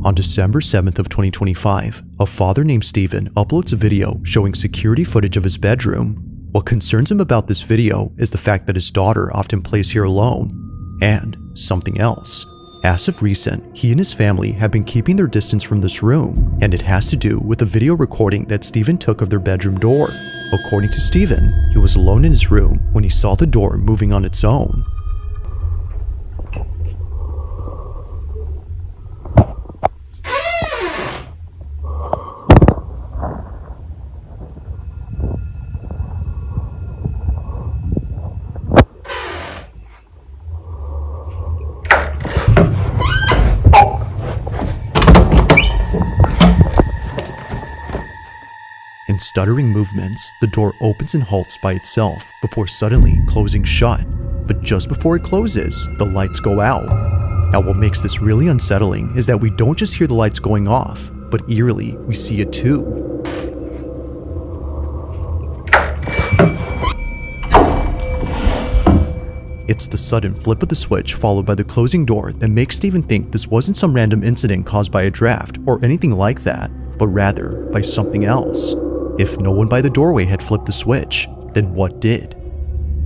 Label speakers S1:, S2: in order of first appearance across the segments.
S1: On December 7th of 2025, a father named Steven uploads a video showing security footage of his bedroom. What concerns him about this video is the fact that his daughter often plays here alone, and something else. As of recent, he and his family have been keeping their distance from this room, and it has to do with a video recording that Steven took of their bedroom door. According to Steven, he was alone in his room when he saw the door moving on its own. In stuttering movements, the door opens and halts by itself before suddenly closing shut. But just before it closes, the lights go out. Now what makes this really unsettling is that we don't just hear the lights going off, but eerily, we see it too. It's the sudden flip of the switch followed by the closing door that makes Steven think this wasn't some random incident caused by a draft or anything like that, but rather by something else. If no one by the doorway had flipped the switch, then what did?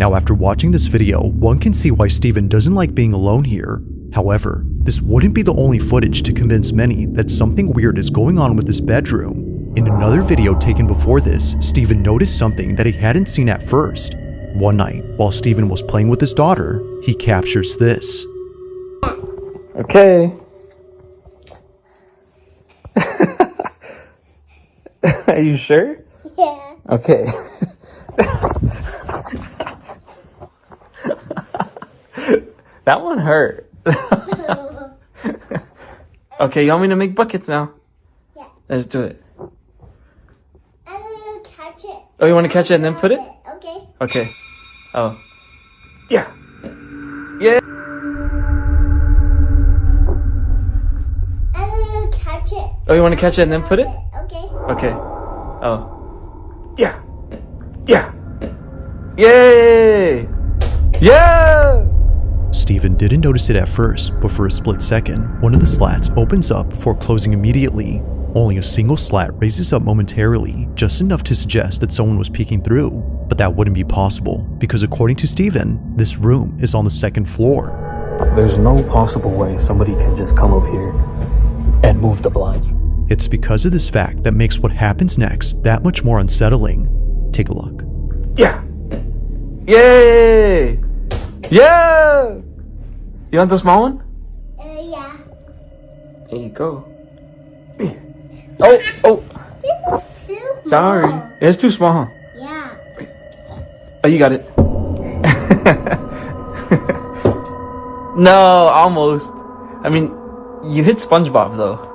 S1: Now after watching this video, one can see why Steven doesn't like being alone here. However, this wouldn't be the only footage to convince many that something weird is going on with his bedroom. In another video taken before this, Steven noticed something that he hadn't seen at first. One night, while Steven was playing with his daughter, he captures this.
S2: Okay. Are you sure?
S3: Yeah.
S2: Okay. That one hurt. Okay, you want me to make buckets now?
S3: Yeah.
S2: Let's do it.
S3: I'm gonna catch it.
S2: Oh, you want to catch it and then put it?
S3: Okay.
S2: Okay. Oh. Yeah. Yeah.
S3: I'm gonna catch it.
S2: Oh, you want to catch it and then put it?
S3: Okay.
S2: Okay. Oh. Yeah. Yeah. Yay! Yeah!
S1: Steven didn't notice it at first, but for a split second, one of the slats opens up before closing immediately. Only a single slat raises up momentarily, just enough to suggest that someone was peeking through. But that wouldn't be possible, because according to Steven, this room is on the second floor.
S4: There's no possible way somebody can just come up here and move the blinds.
S1: It's because of this fact that makes what happens next that much more unsettling. Take a look.
S2: Yeah! Yay! Yeah! You want the small one?
S3: Yeah.
S2: There you go. Oh!
S3: This is too small.
S2: Sorry. It's too small, huh?
S3: Yeah.
S2: Oh, you got it. No, almost. I mean, you hit SpongeBob though.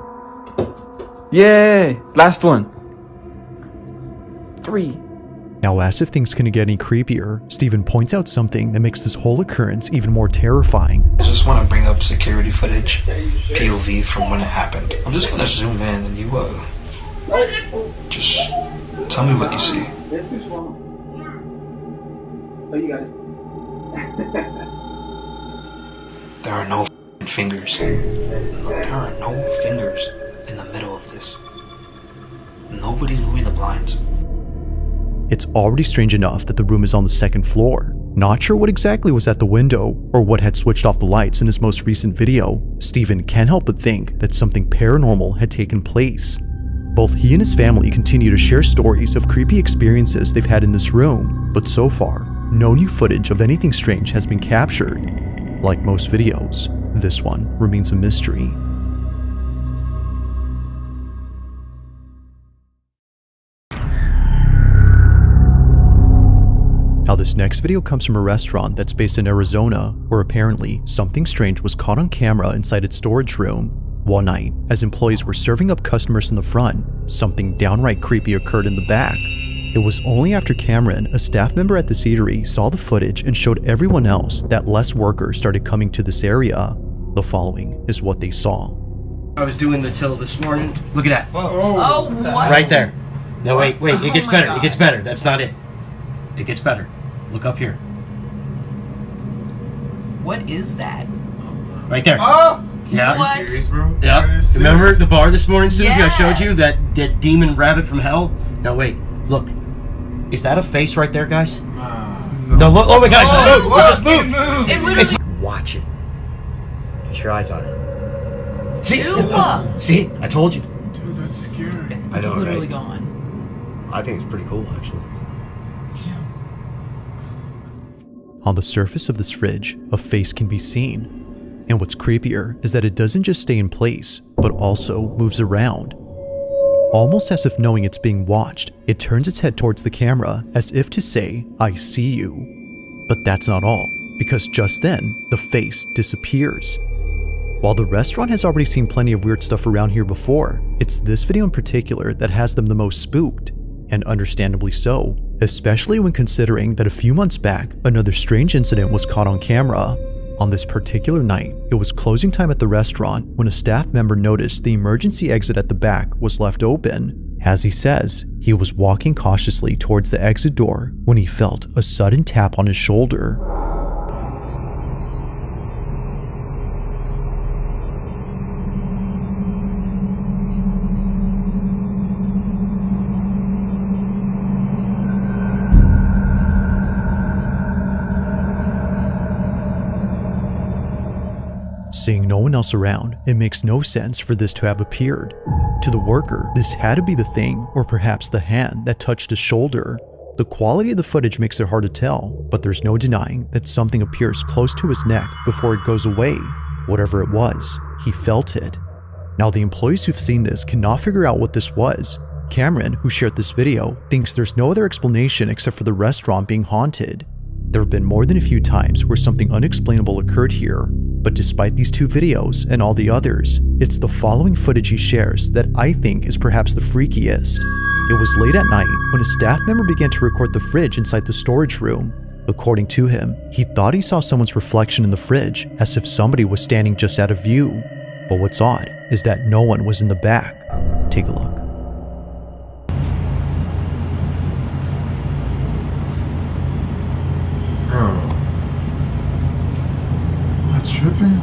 S2: Yay! Last one. 3.
S1: Now, as if things couldn't get any creepier, Steven points out something that makes this whole occurrence even more terrifying.
S5: I just want to bring up security footage, POV from when it happened. I'm just gonna zoom in and you just tell me what you see.
S2: Oh, you got it.
S5: There are no fingers. There are no fingers in the middle of this. Nobody's moving the blinds.
S1: It's already strange enough that the room is on the second floor. Not sure what exactly was at the window or what had switched off the lights in his most recent video, Steven can't help but think that something paranormal had taken place. Both he and his family continue to share stories of creepy experiences they've had in this room, but so far, no new footage of anything strange has been captured. Like most videos, this one remains a mystery. Now this next video comes from a restaurant that's based in Arizona, where apparently something strange was caught on camera inside its storage room. One night, as employees were serving up customers in the front, something downright creepy occurred in the back. It was only after Cameron, a staff member at the eatery, saw the footage and showed everyone else that less workers started coming to this area. The following is what they saw.
S6: I was doing the till this morning. Look at that.
S7: Oh, what?
S6: Right there. No, wait. It gets
S7: Oh my
S6: better.
S7: God.
S6: It gets better. That's not it. It gets better. Look up here.
S7: What is that?
S6: Right there.
S8: Oh!
S6: Yeah.
S7: Are you serious, bro?
S6: Yeah.
S7: Are you serious?
S6: Remember the bar this morning, Susie? I showed you
S8: Yes.
S6: that demon rabbit from hell. Now wait, look. Is that a face right there, guys? No, look. Oh my God! It just moved. It just moved.
S8: It literally.
S6: Watch it. Put your eyes on it. See?
S8: Ew.
S6: See? I told you.
S7: Dude, that's scary.
S6: I
S8: It's
S6: know,
S8: literally
S6: right?
S8: gone.
S6: I think it's pretty cool, actually.
S1: On the surface of this fridge, a face can be seen. And what's creepier is that it doesn't just stay in place, but also moves around. Almost as if knowing it's being watched, it turns its head towards the camera as if to say, "I see you." But that's not all, because just then, the face disappears. While the restaurant has already seen plenty of weird stuff around here before, it's this video in particular that has them the most spooked, and understandably so, especially when considering that a few months back, another strange incident was caught on camera. On this particular night, it was closing time at the restaurant when a staff member noticed the emergency exit at the back was left open. As he says, he was walking cautiously towards the exit door when he felt a sudden tap on his shoulder. Seeing no one else around, it makes no sense for this to have appeared. To the worker, this had to be the thing, or perhaps the hand that touched his shoulder. The quality of the footage makes it hard to tell, but there's no denying that something appears close to his neck before it goes away. Whatever it was, he felt it. Now the employees who've seen this cannot figure out what this was. Cameron, who shared this video, thinks there's no other explanation except for the restaurant being haunted. There have been more than a few times where something unexplainable occurred here, but despite these two videos and all the others, it's the following footage he shares that I think is perhaps the freakiest. It was late at night when a staff member began to record the fridge inside the storage room. According to him, he thought he saw someone's reflection in the fridge as if somebody was standing just out of view. But what's odd is that no one was in the back. Take a look.
S7: Bro. Am I tripping?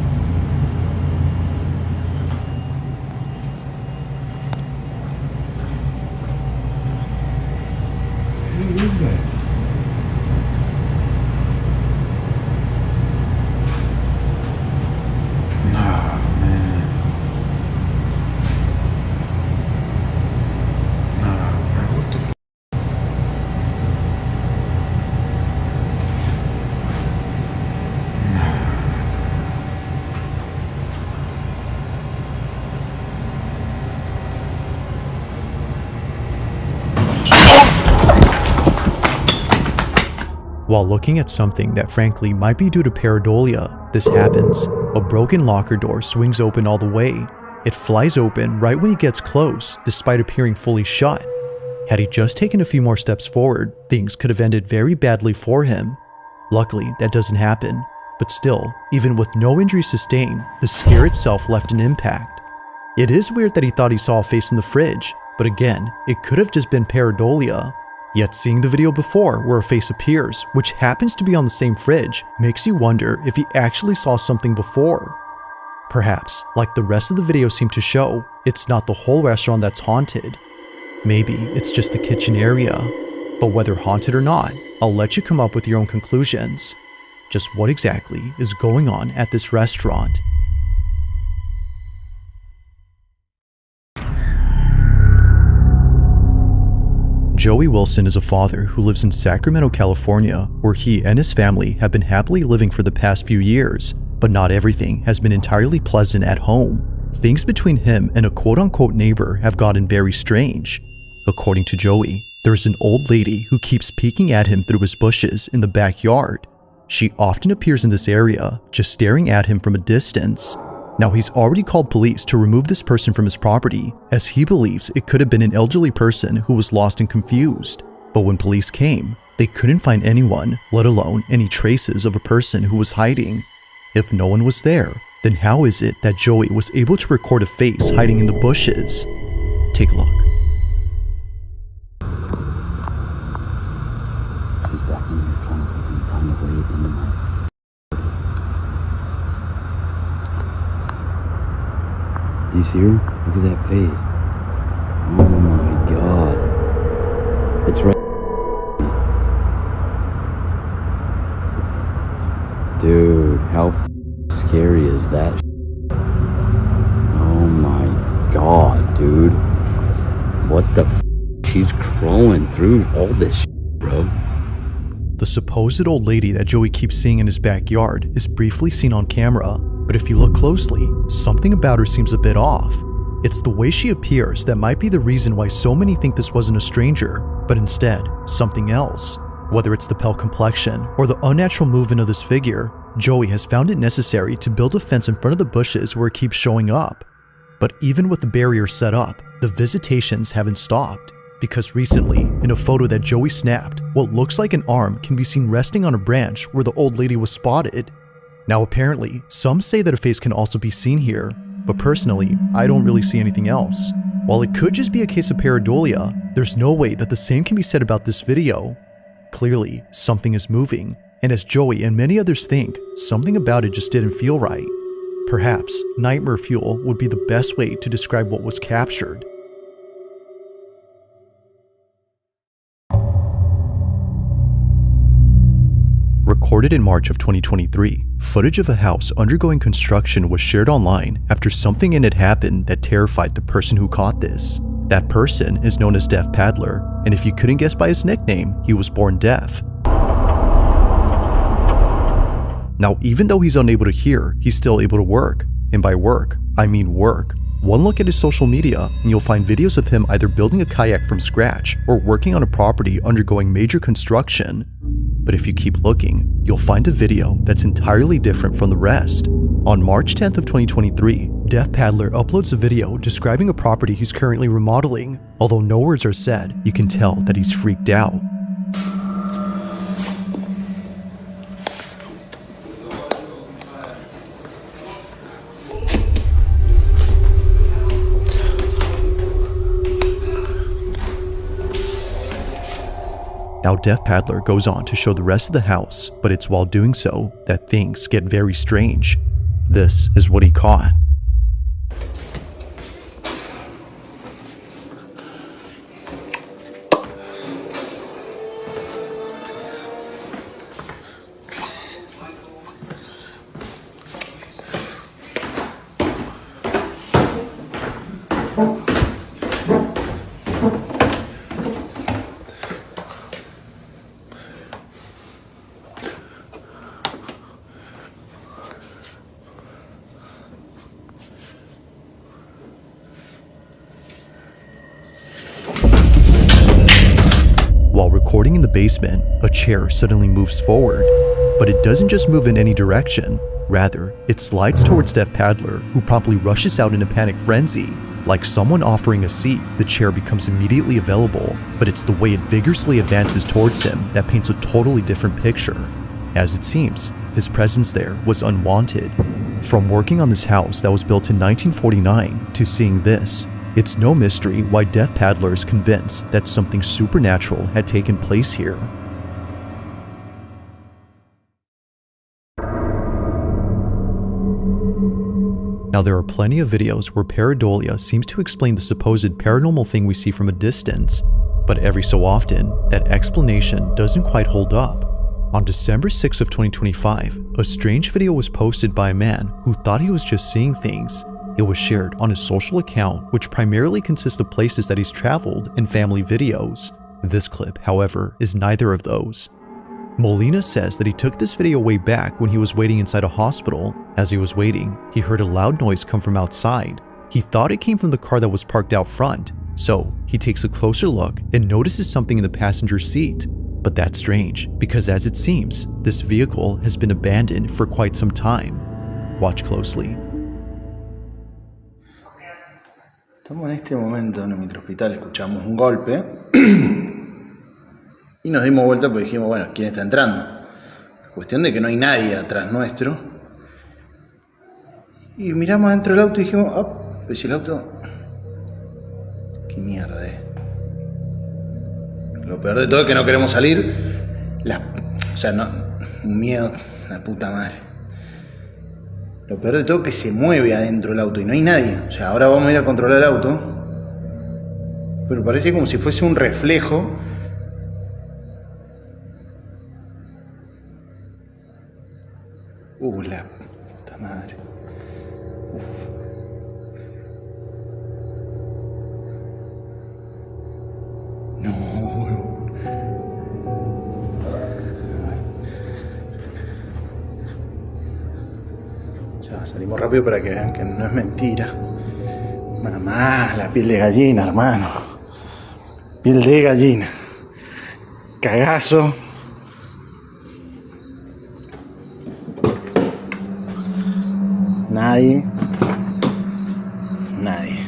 S7: The hell is that? Nah, man. Nah, bro. What the f?
S1: While looking at something that frankly might be due to pareidolia, this happens. A broken locker door swings open all the way. It flies open right when he gets close, despite appearing fully shut. Had he just taken a few more steps forward, things could have ended very badly for him. Luckily, that doesn't happen, but still, even with no injuries sustained, the scare itself left an impact. It is weird that he thought he saw a face in the fridge, but again, it could have just been pareidolia. Yet seeing the video before where a face appears, which happens to be on the same fridge, makes you wonder if he actually saw something before. Perhaps, like the rest of the video seem to show, it's not the whole restaurant that's haunted. Maybe it's just the kitchen area. But whether haunted or not, I'll let you come up with your own conclusions. Just what exactly is going on at this restaurant? Joey Wilson is a father who lives in Sacramento, California, where he and his family have been happily living for the past few years, but not everything has been entirely pleasant at home. Things between him and a quote-unquote neighbor have gotten very strange. According to Joey, there's an old lady who keeps peeking at him through his bushes in the backyard. She often appears in this area, just staring at him from a distance. Now he's already called police to remove this person from his property, as he believes it could have been an elderly person who was lost and confused. But when police came, they couldn't find anyone, let alone any traces of a person who was hiding. If no one was there, then how is it that Joey was able to record a face hiding in the bushes? Take a look.
S9: She's back in here trying to find a way into my... Do you see her? Look at that face. Oh my god. It's right. Dude, how scary is that? Oh my god, dude. What the She's crawling through all this bro.
S1: The supposed old lady that Joey keeps seeing in his backyard is briefly seen on camera, but if you look closely, something about her seems a bit off. It's the way she appears that might be the reason why so many think this wasn't a stranger, but instead, something else. Whether it's the pale complexion or the unnatural movement of this figure, Joey has found it necessary to build a fence in front of the bushes where it keeps showing up. But even with the barrier set up, the visitations haven't stopped, because recently, in a photo that Joey snapped, what looks like an arm can be seen resting on a branch where the old lady was spotted. Now apparently, some say that a face can also be seen here, but personally, I don't really see anything else. While it could just be a case of pareidolia, there's no way that the same can be said about this video. Clearly, something is moving, and as Joey and many others think, something about it just didn't feel right. Perhaps nightmare fuel would be the best way to describe what was captured. Recorded in March of 2023, footage of a house undergoing construction was shared online after something in it happened that terrified the person who caught this. That person is known as Deaf Paddler, and if you couldn't guess by his nickname, he was born deaf. Now, even though he's unable to hear, he's still able to work. And by work, I mean work. One look at his social media, and you'll find videos of him either building a kayak from scratch or working on a property undergoing major construction. But if you keep looking, you'll find a video that's entirely different from the rest. On March 10th of 2023, Deaf Paddler uploads a video describing a property he's currently remodeling. Although no words are said, you can tell that he's freaked out. Now Deaf Paddler goes on to show the rest of the house, but it's while doing so that things get very strange. This is what he caught. While recording in the basement, a chair suddenly moves forward. But it doesn't just move in any direction, rather, it slides towards Deaf Paddler, who promptly rushes out in a panic frenzy. Like someone offering a seat, the chair becomes immediately available, but it's the way it vigorously advances towards him that paints a totally different picture. As it seems, his presence there was unwanted. From working on this house that was built in 1949 to seeing this, it's no mystery why Deaf Paddler is convinced that something supernatural had taken place here. Now there are plenty of videos where pareidolia seems to explain the supposed paranormal thing we see from a distance, but every so often, that explanation doesn't quite hold up. On December 6 of 2025, a strange video was posted by a man who thought he was just seeing things. It was shared on his social account, which primarily consists of places that he's traveled and family videos. This clip, however, is neither of those. Molina says that he took this video way back when he was waiting inside a hospital. As he was waiting, he heard a loud noise come from outside. He thought it came from the car that was parked out front, so he takes a closer look and notices something in the passenger seat. But that's strange, because as it seems, this vehicle has been abandoned for quite some time. Watch closely.
S8: Estamos en este momento en el microhospital, escuchamos un golpe y nos dimos vuelta porque dijimos, bueno, ¿quién está entrando? Cuestión de que no hay nadie atrás nuestro. Y miramos dentro del auto y dijimos, oh, pues si el auto... ¿Qué mierda es? Lo peor de todo es que no queremos salir. Un miedo, la puta madre. Lo peor de todo es que se mueve adentro el auto y no hay nadie. O sea, ahora vamos a ir a controlar el auto. Pero parece como si fuese un reflejo. La puta madre. No, huevón. Ya, salimos rápido para que vean que no es mentira. Mamá, la piel de gallina, hermano. Piel de gallina. Cagazo. Nadie. Nadie.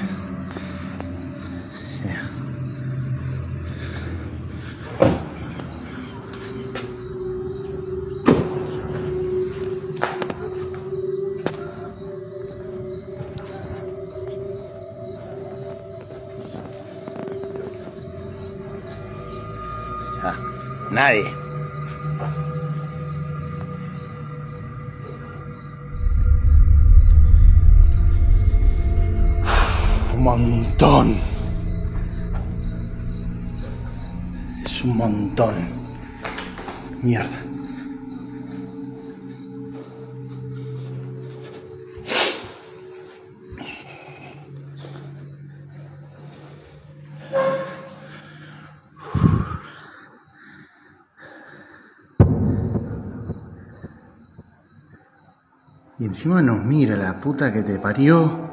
S8: Un montón. Es un montón. Mierda. Y encima nos mira la puta que te parió.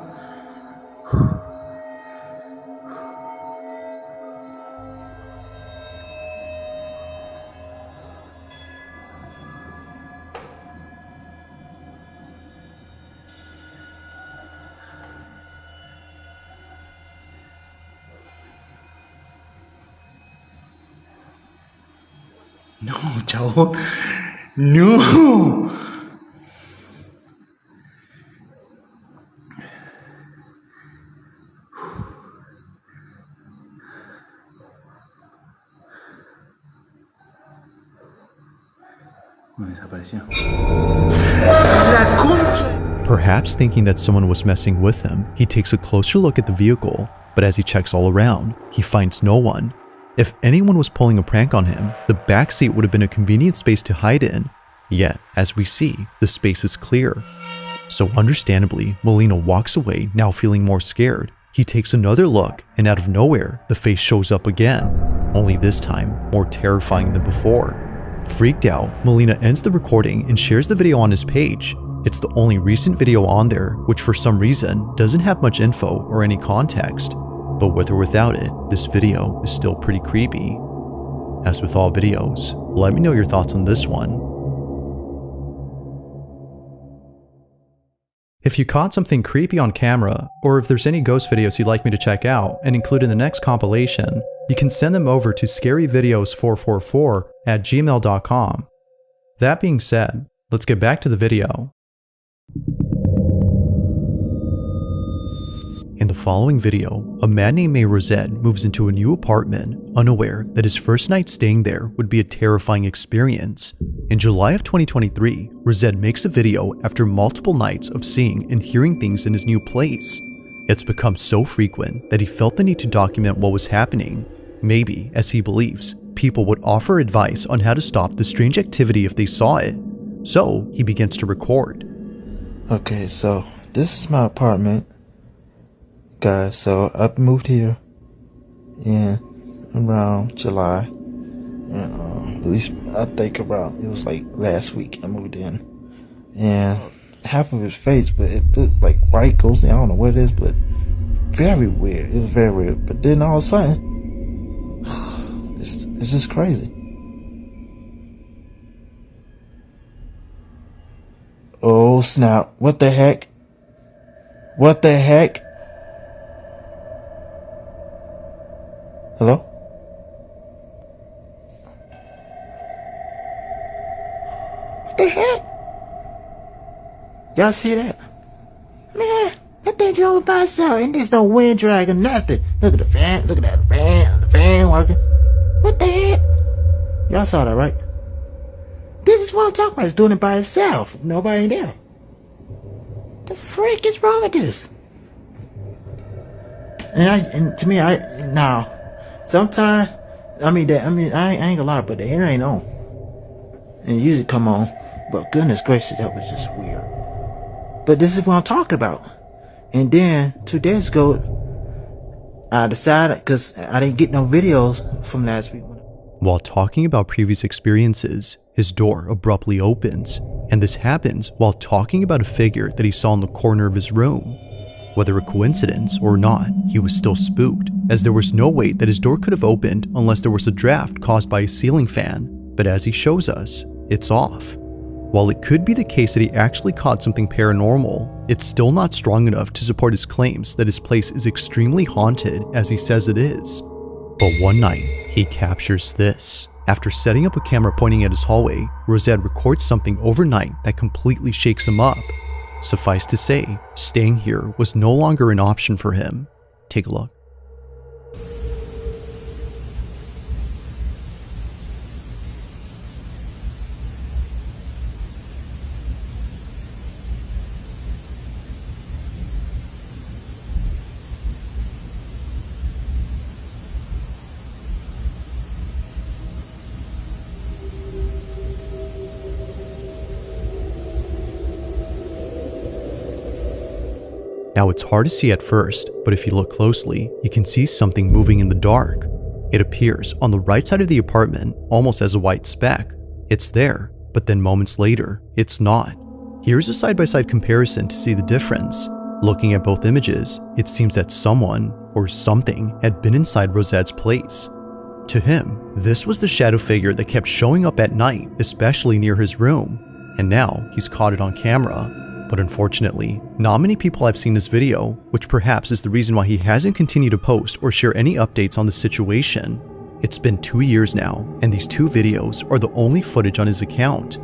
S8: No, chavo. No. Desapareció. La concha.
S1: Perhaps thinking that someone was messing with him, he takes a closer look at the vehicle, but as he checks all around, he finds no one. If anyone was pulling a prank on him, the back seat would have been a convenient space to hide in. Yet, as we see, the space is clear. So understandably, Molina walks away, now feeling more scared. He takes another look, and out of nowhere, the face shows up again, only this time more terrifying than before. Freaked out, Molina ends the recording and shares the video on his page. It's the only recent video on there, which for some reason doesn't have much info or any context. But with or without it, this video is still pretty creepy. As with all videos, let me know your thoughts on this one. If you caught something creepy on camera, or if there's any ghost videos you'd like me to check out and include in the next compilation, you can send them over to scaryvideos444@gmail.com. That being said, let's get back to the video. In the following video, a man named May Rosette moves into a new apartment, unaware that his first night staying there would be a terrifying experience. In July of 2023, Rosette makes a video after multiple nights of seeing and hearing things in his new place. It's become so frequent that he felt the need to document what was happening. Maybe, as he believes, people would offer advice on how to stop the strange activity if they saw it. So, he begins to record.
S10: Okay, so this is my apartment, guys. So I moved here in around July, and at least I think around, it was like last week I moved in, and half of it's fake, but it looked like white ghostly. I don't know what it is, but very weird. It was very weird. But then all of a sudden, it's just crazy. Oh snap! What the heck? What the heck? Hello? What the heck? Y'all see that? Man, that thing drove by itself and there's no wind drag or nothing. Look at the fan, look at that fan, the fan working. What the heck? Y'all saw that, right? This is what I'm talking about. It's doing it by itself. Nobody there. The frick is wrong with this? And to me, sometimes, I ain't gonna lie, but the air ain't on. And it usually come on. But goodness gracious, that was just weird. But this is what I'm talking about. And then 2 days ago, I decided, because I didn't get no videos from last week.
S1: While talking about previous experiences, his door abruptly opens, and this happens while talking about a figure that he saw in the corner of his room. Whether a coincidence or not, he was still spooked, as there was no way that his door could have opened unless there was a draft caused by a ceiling fan, but as he shows us, it's off. While it could be the case that he actually caught something paranormal, it's still not strong enough to support his claims that his place is extremely haunted as he says it is. But one night, he captures this. After setting up a camera pointing at his hallway, Rosette records something overnight that completely shakes him up. Suffice to say, staying here was no longer an option for him. Take a look. Now it's hard to see at first, but if you look closely, you can see something moving in the dark. It appears on the right side of the apartment, almost as a white speck. It's there, but then moments later, it's not. Here's a side-by-side comparison to see the difference. Looking at both images, it seems that someone, or something, had been inside Rosette's place. To him, this was the shadow figure that kept showing up at night, especially near his room. And now, he's caught it on camera. But unfortunately, not many people have seen this video, which perhaps is the reason why he hasn't continued to post or share any updates on the situation. It's been 2 years now, and these 2 videos are the only footage on his account.